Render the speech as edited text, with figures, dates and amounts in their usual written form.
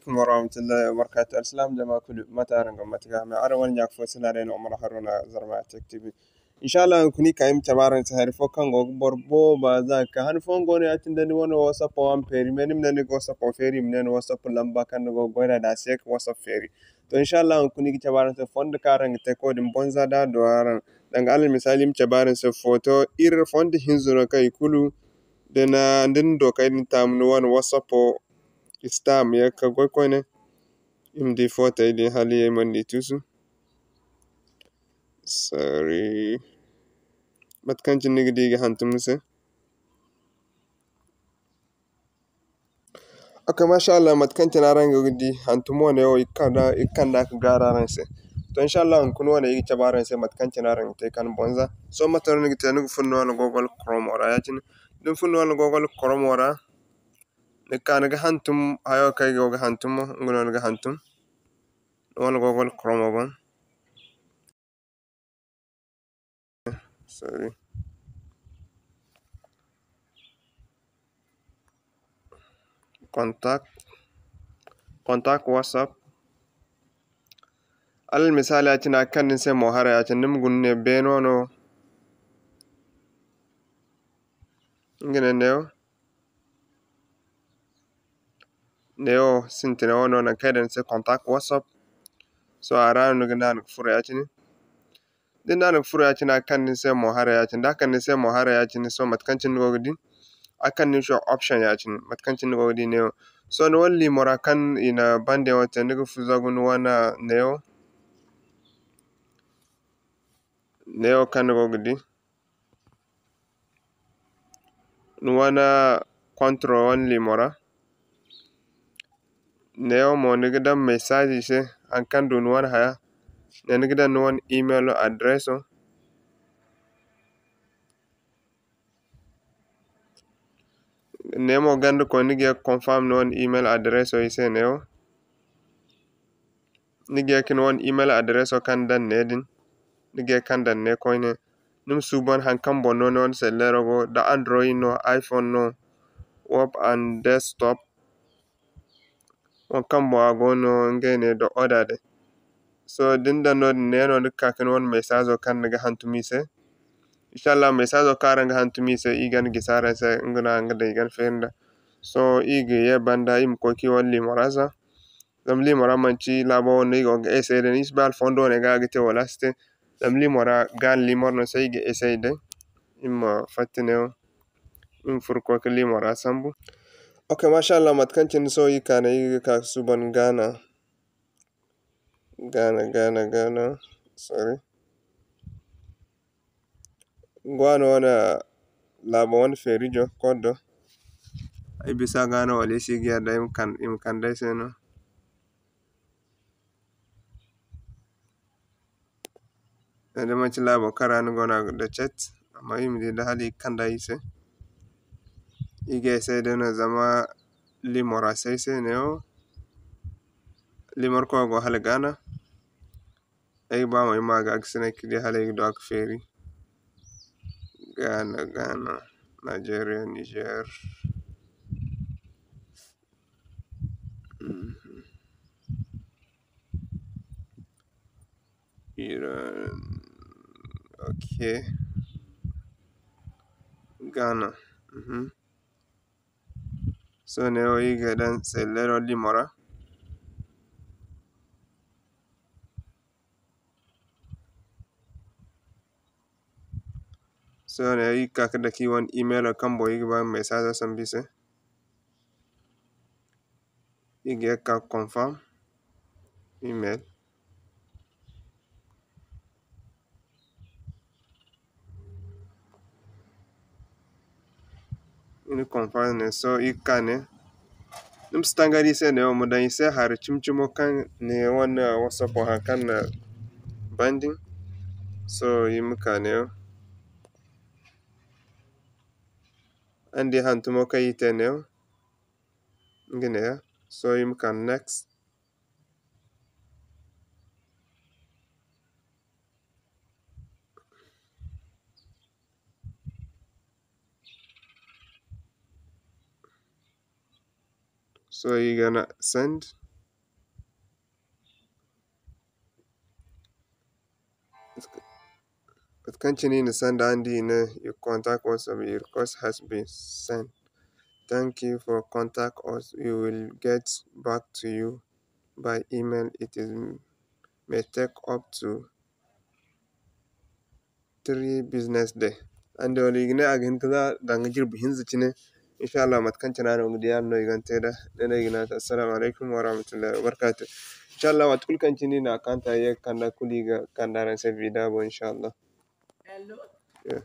عليكم ورحمة الله وبركاته. السلام جماعة كل متى رنجم متجامع أروان ياك فوسنا رين عمر هرونا زرما تكتبي إن شاء الله كوني كايم تبارن سهر فوكان غو بربو بازاك هن فون غوني أتندني وانا وصف وان فيري مني وصف وفيري مني وصف لمبا كان غو غوينا داسيك وصف فيري تو إن شاء الله كوني تبارن فون دكارن تكود مبونزا دا دوارن دنگ على المثال يم تبارن فوتو إير فون دي هنزونا كاي كلو دنا ندن دو كاي نتام نوان وصف Stam ya ka gwakwane imdi fota ili hali ya mandi tusu. Sorry. Matkanci nigi diga hantumuse. Aka masha Allah matkanci na ranga gudi hantumo ne yau ikanda ka gara ranse. To insha Allah kun wana yigi tabaran se matkanci na ranga te kan bonza. So matar nigi te nugu funno wana Google Chrome ora ya chin. Dum funno wana Google Chrome ora. Nikana ga hantum hayo kai ga hantumo ngulo ga hantum. Wana Google Chrome oban. Sorry. Contact WhatsApp. Alal misali atin akan nse mohara atin nim gunne benono ngene neo sintene wono na kaden se contact WhatsApp so arano ngana fure atin din nan fure atin akan nse mohara atin da kan nse mohara atin so matkancin gogdi akan ni show option atin matkancin gogdi neo so no walli morakan ina bande wata ndigo fuzagun wana neo kan gogdi nuwana control only mora neo mo nigida message se an kan dun wan haya ne nigida nuwan email address o nemo gandu ko nige confirm nuwan email address o ise neo nige kin wan email address o kan dan nedin nige kan dan ne koine num suban han kan bonno non sellero go da android no iphone no web and desktop on kan bo agono ngene do order de so dinda no neno dukka kin won message o kan daga hantumi se inshallah message o karanga hantumi se igan gisara se nguna ngada igan fenda so igi ye banda im ko ki walli morasa dam li mora manci labo ne go ese de isbal fondo ne ga gite walaste dam li mora gan li morno se igi ese de im fatine im furko ke li mora sambu okay mashallah matkancin so yi kana yi ka suban Ghana. Sorry. Gwano wana labo wani ferijo kodo. Ay bisa Ghana wale sigi ada imkan dai seno. Ede manci labo karanu gona da chat. Amma imdi da hali kanda ise. Ige sai dena zama limora sai neo. Limor ko go hal Ghana. Ay ba mai maga aksine kidi hale do ak feri. Ghana, Nigeria, Niger. Iran. Okay. Ghana. So neo iga dan sellero limora. So ne yi kakada ki wan email o kambo yi ba message sambise. Ige ka confirm email. Ini confirm ne so ikane. Num stangari se ne o mudan ise har chimchimo kan ne wan WhatsApp o kan banding. So yimuka ne andi hantumo kai teneo. Ngene ya. So yimuka next. So you're gonna send matkanchini ni send Andy your contact us or your request has been sent. Thank you for contact us. We will get back to you by email. It may take up to 3 business day. And the igne agin kaza danga jirbu hinzichine inshallah matkanchana no gdiyan no iganteda dena igna assalamu alaikum wa rahmatullahi wa barakatuh. Inshallah watkul kanchini na kanta ye kanda kuliga kanda ran se vida bo inshallah. Yeah.